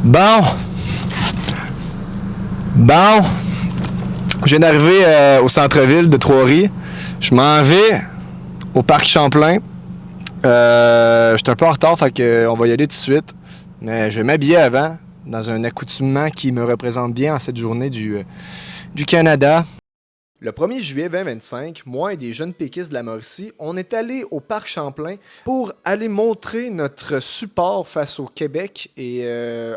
Bon. Je viens d'arriver au centre-ville de Trois-Rives. Je m'en vais au parc Champlain. J'étais un peu en retard, fait qu'on va y aller tout de suite. Mais je vais m'habiller avant, dans un accoutrement qui me représente bien en cette journée du Canada. Le 1er juillet 2025, moi et des jeunes péquistes de la Mauricie, on est allés au parc Champlain pour aller montrer notre support face au Québec et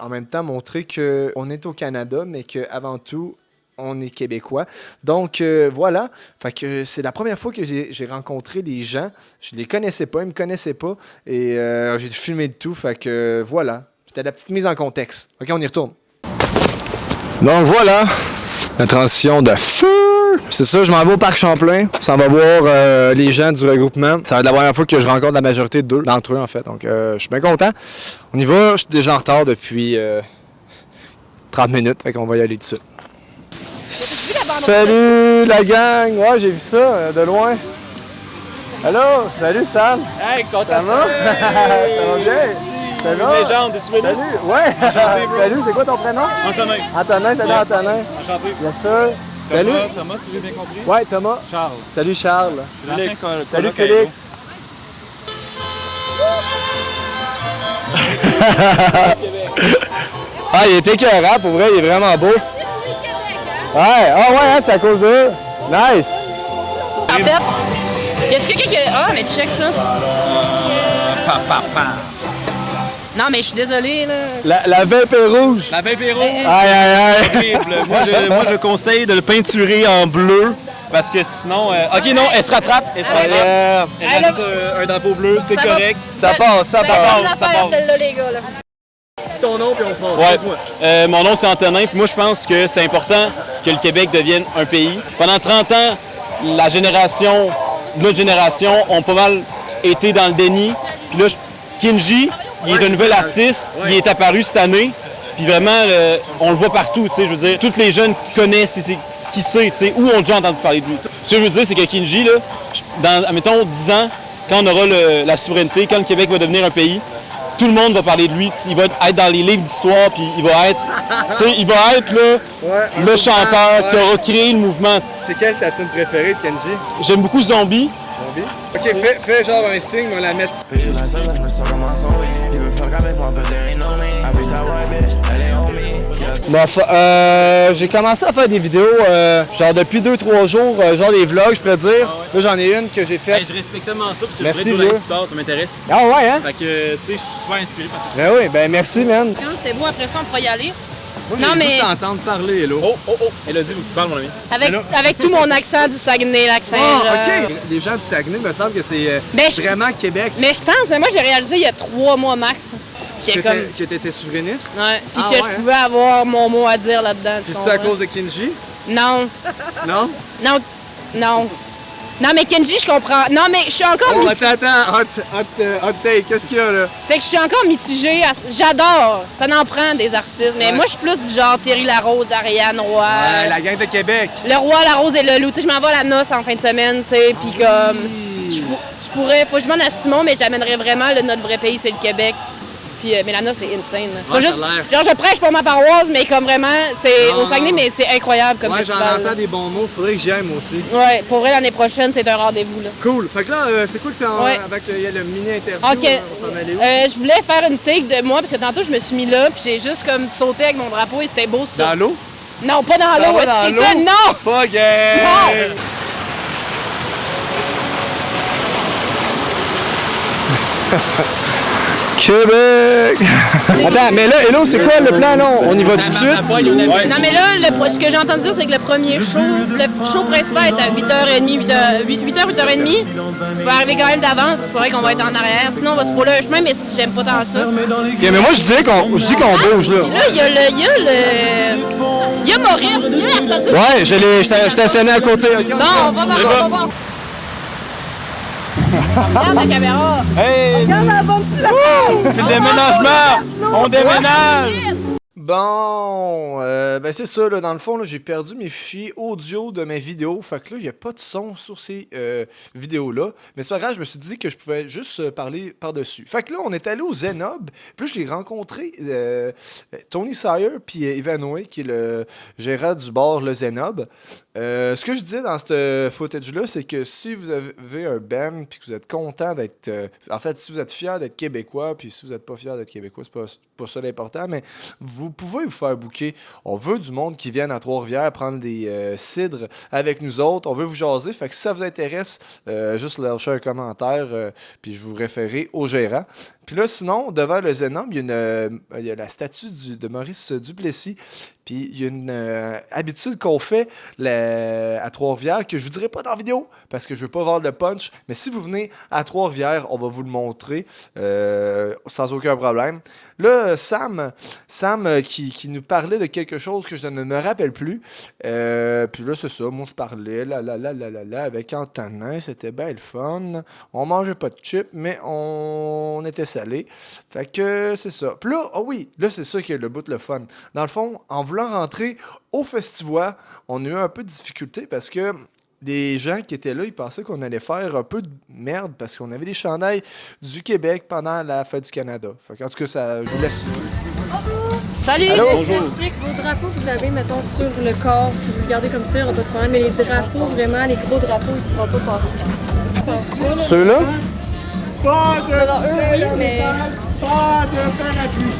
en même temps montrer qu'on est au Canada, mais qu'avant tout, on est québécois. Donc voilà, fait que c'est la première fois que j'ai rencontré des gens. Je les connaissais pas, ils me connaissaient pas et j'ai filmé le tout. Fait que voilà, c'était la petite mise en contexte. Ok, on y retourne. Donc voilà, la transition de feu. C'est ça, je m'en vais au parc Champlain. Ça va voir les gens du regroupement. Ça va être la première fois que je rencontre la majorité d'entre eux en fait. Donc je suis bien content. On y va, je suis déjà en retard depuis 30 minutes. Fait qu'on va y aller tout de suite. Salut la gang! Ouais, j'ai vu ça de loin. Allô? Salut Sam! Hey, content! Ça va? Ça va bien? Ça va? Légende, des souvenirs? Salut! Ouais! Salut, c'est quoi ton prénom? Antonin. Antonin, salut Antonin! Enchanté. Bien sûr! Salut! Thomas, si j'ai bien compris? Ouais, Thomas! Charles. Salut Charles! Félix. Salut Félix! Ah, il est écœurant, pour vrai, il est vraiment beau! Ouais, ah ouais, hein, c'est à cause d'eux. Nice. En fait, y a-tu quelqu'un qui... Ah, mais check ça. Non, mais je suis désolée, là. La vape est rouge. La vape est rouge. Aïe, aïe, aïe. Horrible. Moi, je conseille de le peinturer en bleu. Parce que sinon... OK, non, elle se rattrape. Elle se rattrape. Elle rajoute un drapeau bleu, c'est correct. Ça passe. Celle-là, les gars, là. Ton nom, puis on passe. Ouais. Mon nom, c'est Antonin. Puis moi, je pense que c'est important que le Québec devienne un pays. Pendant 30 ans, notre génération, ont pas mal été dans le déni. Puis là, Kinji, il est un nouvel artiste. Il est apparu cette année. Puis vraiment, on le voit partout, tu sais. Je veux dire, tous les jeunes connaissent qui c'est, tu sais, où ont déjà entendu parler de lui. Ce que je veux dire, c'est que Kinji, là, dans, mettons, 10 ans, quand on aura la souveraineté, quand le Québec va devenir un pays, tout le monde va parler de lui. Il va être dans les livres d'histoire, puis il va être là, le chanteur qui aura créé le mouvement. C'est quelle ta tune préférée de Kenji? J'aime beaucoup Zombie. Ok, fais genre un signe, on va la mettre. Bon, j'ai commencé à faire des vidéos genre depuis 2-3 jours, genre des vlogs, je pourrais dire. Là, j'en ai une que j'ai faite. Hey, je respecte tellement ça, parce que merci, je voudrais plus tard, ça m'intéresse. Ah ouais, hein? Fait que, tu sais, je suis super inspiré par ça. Ben oui, ben merci, man. C'était beau, après ça, on pourra y aller. Moi, Non, mais t'entendre parler, Hello. Oh, elle a dit, faut que tu parles, mon ami. avec tout mon accent du Saguenay, l'accent. OK. Les gens du Saguenay, me semble que c'est vraiment Québec. Mais je pense, mais moi, j'ai réalisé il y a 3 mois max. Que t'étais souverainiste? Ouais, puis Ah, que ouais, je pouvais avoir mon mot à dire là-dedans. C'est à cause de Kinji? Non. Non? Non, mais Kenji, je comprends. Non, mais je suis encore mitigée. Attends, hot take, qu'est-ce qu'il y a là? C'est que je suis encore mitigée. J'adore. Ça en prend des artistes. Mais moi, je suis plus du genre Thierry Larose, Ariane Roy. Ouais, la gang de Québec. Le Roi, la Rose et le Loup. Tu sais, je m'en vais à la noce en fin de semaine, tu sais. Puis comme. Je pourrais. Faut que je demande à Simon, mais j'amènerais vraiment notre vrai pays, c'est le Québec. Puis Mélana, c'est insane. C'est pas juste. Genre, je prêche pour ma paroisse, mais comme vraiment, c'est au Saguenay, mais c'est incroyable comme festival. Ouais, j'en entends des bons mots. Faudrait que j'y aille, moi aussi. Ouais, pour vrai, l'année prochaine, c'est un rendez-vous, là. Cool. Fait que là, c'est cool que avec le mini-interview, OK. on s'en allait où? Je voulais faire une take de moi, parce que tantôt, je me suis mis là, puis j'ai juste comme sauté avec mon drapeau et c'était beau, ça. Dans l'eau? Non, pas dans l'eau. Non! Pas gay! Non! Québec! Attends, mais là, Hello, c'est quoi le plan, là? On y va tout de suite? Non, mais là, ce que j'ai entendu dire, c'est que le premier show, le show principal est à 8h30, 8h30. Il faut arriver quand même d'avance, c'est pas vrai qu'on va être en arrière. Sinon, on va se frôler un chemin, mais j'aime pas tant ça. OK, mais moi, je dis qu'on bouge, là. Puis là, il y a Maurice, il y a la statue. Ouais, je t'ai asséné à côté. Bon, on va voir. Regarde la caméra! Hey! Regarde la bonne place! C'est le déménagement! On déménage! Bon, ben c'est ça, là, dans le fond, là, j'ai perdu mes fichiers audio de mes vidéos. Fait que là, il n'y a pas de son sur ces vidéos-là. Mais c'est pas grave, je me suis dit que je pouvais juste parler par-dessus. Fait que là, on est allé au Zenob. Puis j'ai rencontré Tony Sire puis Ivanoé, qui est le gérant du bar Le Zenob. Ce que je disais dans ce footage-là, c'est que si vous avez un band puis que vous êtes content d'être... en fait, si vous êtes fier d'être québécois, puis si vous n'êtes pas fier d'être québécois, c'est pas ça l'important, mais vous pouvez vous faire booker. On veut du monde qui vienne à Trois-Rivières prendre des cidres avec nous autres. On veut vous jaser. Fait que si ça vous intéresse, juste lâcher un commentaire, puis je vous référerai au gérant. Puis là, sinon, devant le Zenob, il y a la statue de Maurice Duplessis. Puis il y a une habitude qu'on fait à Trois-Rivières que je vous dirai pas dans la vidéo parce que je veux pas vendre le punch. Mais si vous venez à Trois-Rivières, on va vous le montrer sans aucun problème. Là, Sam qui nous parlait de quelque chose que je ne me rappelle plus. Puis là, c'est ça. Moi, je parlais avec Antonin. C'était bien le fun. On mangeait pas de chips, mais on était salé. Fait que c'est ça. Puis là, oui, là, c'est ça qui est le bout de le fun. Dans le fond, en voulant rentrer au Festivois, on a eu un peu de difficulté parce que les gens qui étaient là, ils pensaient qu'on allait faire un peu de merde parce qu'on avait des chandails du Québec pendant la Fête du Canada. Fait qu'en tout cas, ça, je vous laisse. Salut! Allô? Bonjour. J'explique vos drapeaux que vous avez, mettons, sur le corps. Si vous regardez comme ça, on n'a pas de problème. Mais les drapeaux, vraiment, les gros drapeaux, ils ne pourront pas passer. Ceux-là? Pas de eux, oui, mais... Pas de parapluie.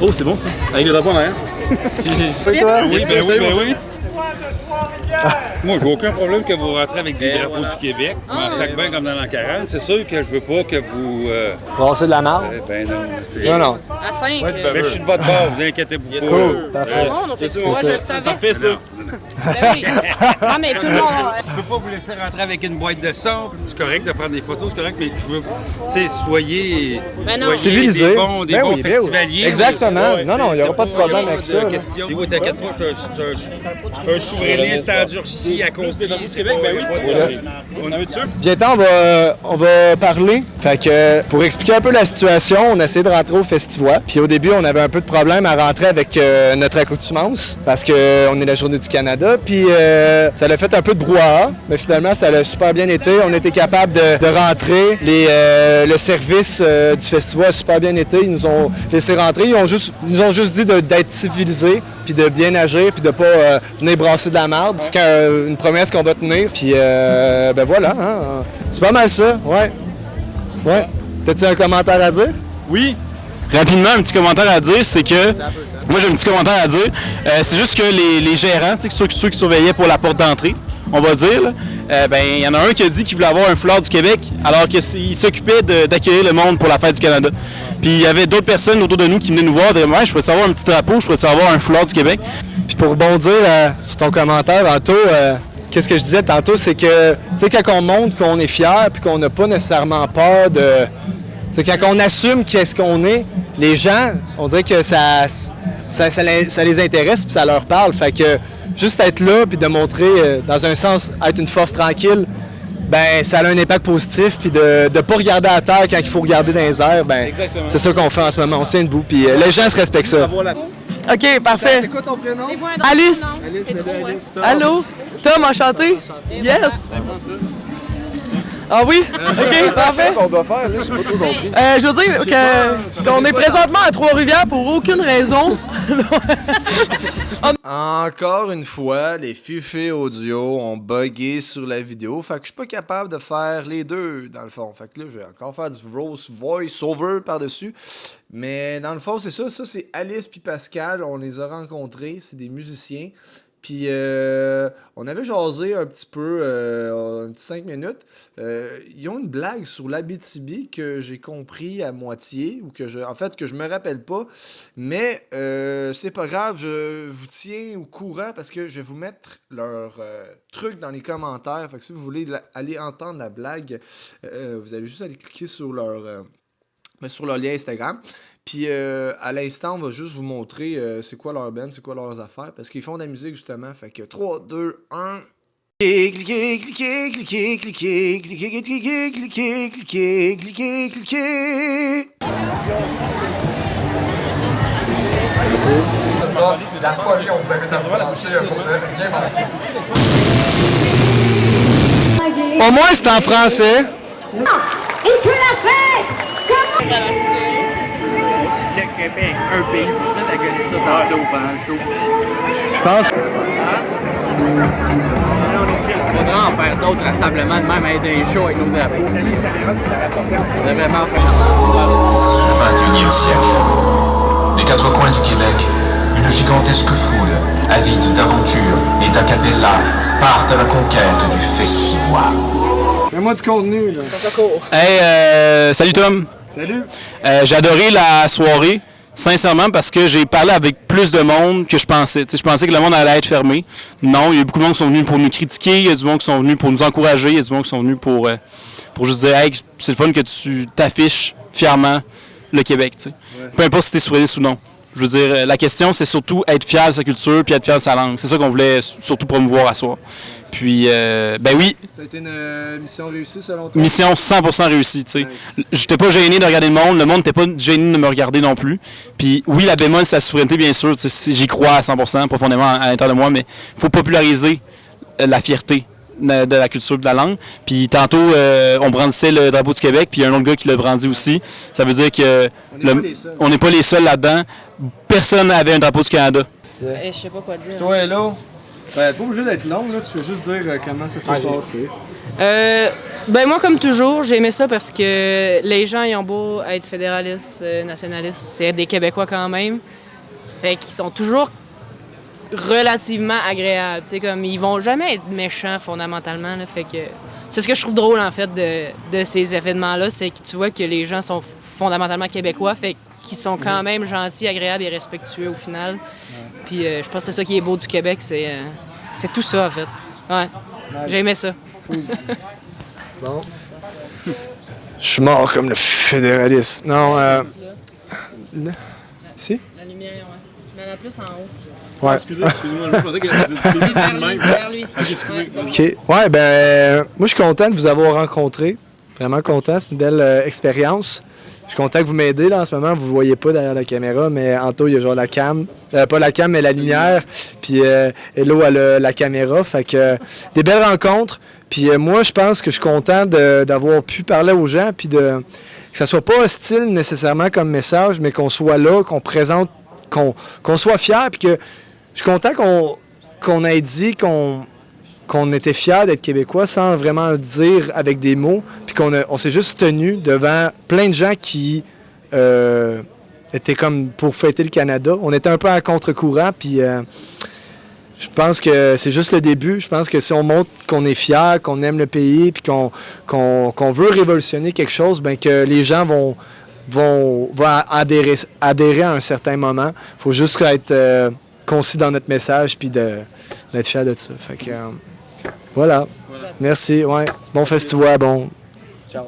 Oh, c'est bon ça. Avec le drapeau en arrière. Oui, toi? Oui, ben oui, ben oui. Pas de Trois-Rivières! Moi, j'ai aucun problème que vous rentrez avec des drapeaux du Québec. En chaque bain comme dans l'an 40. C'est sûr que je veux pas que vous... Brasser de la marde? ben non. Non, non. À 5. Mais je suis de votre bord, vous inquiétez-vous pas. Cool, parfait. On a fait ça. Moi, je le savais. Parfait ça. Ben oui. Non, mais tout le monde. Je peux pas vous laisser rentrer avec une boîte de son. C'est correct de prendre des photos, c'est correct, mais je veux, tu sais, soyez Civilisé. des bons Ben oui, ben oui. festivaliers. Exactement. Non, non, il n'y aura pas de problème avec ça. De question. Vous t'inquiète pas, je suis un souverainiste endurci à côté. Québec, ben oui. On a vu dessus. Bientôt, on va parler. Fait que pour expliquer un peu la situation, on a essayé de rentrer au Festivois. Puis au début, on avait un peu de problème à rentrer avec notre accoutumance parce qu'on est la Journée du Canada. Puis ça a fait un peu de brouhaha, mais finalement, ça a super bien été. On était capable de rentrer. Le service du Festivois a super bien été. Ils nous ont laissé rentrer. Ils nous ont juste dit d'être civilisés, puis de bien agir, puis de pas venir brasser de la merde. C'est une promesse qu'on va tenir. Puis ben voilà, hein. C'est pas mal ça, ouais. Ouais. T'as-tu un commentaire à dire? Oui. Rapidement, un petit commentaire à dire, c'est que... Moi, j'ai un petit commentaire à dire. C'est juste que les gérants, ceux qui surveillaient pour la porte d'entrée, on va dire, là, ben, il y en a un qui a dit qu'il voulait avoir un foulard du Québec, alors qu'il s'occupait d'accueillir le monde pour la Fête du Canada. Puis il y avait d'autres personnes autour de nous qui venaient nous voir, disaient, ouais, je pourrais savoir un petit drapeau, je pourrais savoir un foulard du Québec. Puis pour rebondir sur ton commentaire, Anto, qu'est-ce que je disais tantôt, c'est que, tu sais, quand on montre qu'on est fier, puis qu'on n'a pas nécessairement peur de... Tu sais, quand on assume qu'est-ce qu'on est, les gens, on dirait que ça les intéresse, puis ça leur parle. Fait que juste être là, puis de montrer, dans un sens, être une force tranquille, ben ça a un impact positif, puis de ne pas regarder à terre quand il faut regarder dans les airs, ben c'est ça qu'on fait en ce moment, on tient debout, puis les gens se respectent ça. OK, parfait. C'est quoi ton prénom? Alice. Alice. Allô? Tom, enchanté? Yes. Ah oui? OK, parfait. Qu'est-ce qu'on doit faire, là? Je n'ai pas trop compris. Je veux dire qu'on est présentement à Trois-Rivières pour aucune raison. Encore une fois, les fichiers audio ont bugué sur la vidéo. Fait que je suis pas capable de faire les deux, dans le fond. Fait que là, je vais encore faire du voice-over par-dessus. Mais dans le fond, c'est ça. Ça, c'est Alice puis Pascal. On les a rencontrés. C'est des musiciens. Puis on avait jasé un petit peu, un petit 5 minutes. Ils ont une blague sur l'Abitibi que j'ai compris à moitié, ou que je me rappelle pas. Mais c'est pas grave, je vous tiens au courant parce que je vais vous mettre leur truc dans les commentaires. Fait que si vous voulez aller entendre la blague, vous allez juste aller cliquer sur leur lien Instagram. Puis à l'instant, on va juste vous montrer c'est quoi leur band, c'est quoi leurs affaires, parce qu'ils font de la musique justement. Fait que 3, 2, 1. Cliquez, cliquez, cliquez, cliquez, cliquez, cliquez, cliquez, cliquez, cliquez, cliquez, cliquez. La folie, on vous invite à vous relâcher pour bien manquer. Au moins, c'est en français. Et que la fête! Le Québec, un pays. Là, t'as gagné ça tantôt pendant le show. Je pense. Il faudra en faire d'autres rassemblements, de même être dans les shows avec nos drapeaux. On devrait vraiment faire Le 21e siècle. Des quatre coins du Québec, une gigantesque foule, avide d'aventure et d'acapella, part à la conquête du festival. Fais-moi du contenu, là. Hey, salut Tom. Salut. J'ai adoré la soirée, sincèrement, parce que j'ai parlé avec plus de monde que je pensais. T'sais, je pensais que le monde allait être fermé. Non, il y a beaucoup de monde qui sont venus pour nous critiquer, il y a du monde qui sont venus pour nous encourager, il y a du monde qui sont venus pour juste dire « Hey, c'est le fun que tu t'affiches fièrement le Québec. » Ouais. Peu importe si t'es souverainiste ou non. Je veux dire, la question, c'est surtout être fier de sa culture puis être fier de sa langue. C'est ça qu'on voulait surtout promouvoir à soi. Puis, ben oui. Ça a été une mission réussie, selon toi? Mission 100% réussie, tu sais. Ouais. J'étais pas gêné de regarder le monde n'était pas gêné de me regarder non plus. Puis oui, la bémol, c'est la souveraineté, bien sûr. J'y crois à 100% profondément à l'intérieur de moi, mais il faut populariser la fierté de la culture de la langue. Puis tantôt, on brandissait le drapeau du Québec, puis il y a un autre gars qui l'a brandi aussi. Ça veut dire que on n'est pas les seuls là-dedans. Personne n'avait un drapeau du Canada. Je sais pas quoi dire. Toi, là, pas obligé d'être long, là. Tu veux juste dire comment ça s'est passé. Ben moi, comme toujours, j'ai aimé ça parce que les gens, ils ont beau être fédéralistes, nationalistes, c'est des Québécois quand même. Fait qu'ils sont toujours relativement agréables. Tu sais, comme ils vont jamais être méchants fondamentalement. Là, fait que c'est ce que je trouve drôle en fait de ces événements-là, c'est que tu vois que les gens sont fondamentalement québécois, fait qu'ils sont quand même gentils, agréables et respectueux au final. Ouais. Puis je pense que c'est ça qui est beau du Québec, c'est tout ça en fait. Ouais, nice. J'ai aimé ça. Cool. Bon. Je suis mort comme le fédéraliste. Non, Ici? La lumière, ouais. Mais il y en a plus en haut. Ouais. Excusez-moi, je pensais que Vers lui. Ok, excusez. OK. Ouais, ben, moi, je suis content de vous avoir rencontré. Vraiment content. C'est une belle expérience. Je suis content que vous m'aidez là en ce moment. Vous ne voyez pas derrière la caméra, mais Anto, il y a genre la cam. Pas la cam, mais la lumière. Puis Hello, elle a la caméra. Fait que des belles rencontres. Puis moi, je pense que je suis content d'avoir pu parler aux gens. Puis que ça soit pas hostile nécessairement comme message, mais qu'on soit là, qu'on présente, qu'on soit fiers. Puis que je suis content qu'on ait dit qu'on était fiers d'être Québécois sans vraiment le dire avec des mots, puis on s'est juste tenu devant plein de gens qui étaient comme pour fêter le Canada. On était un peu à contre-courant, puis je pense que c'est juste le début. Je pense que si on montre qu'on est fiers, qu'on aime le pays, puis qu'on veut révolutionner quelque chose, bien que les gens vont adhérer à un certain moment. Il faut juste être concis dans notre message, puis d'être fiers de ça. Fait que... Voilà. Merci. Ouais. Bon festival. Bon. Ciao.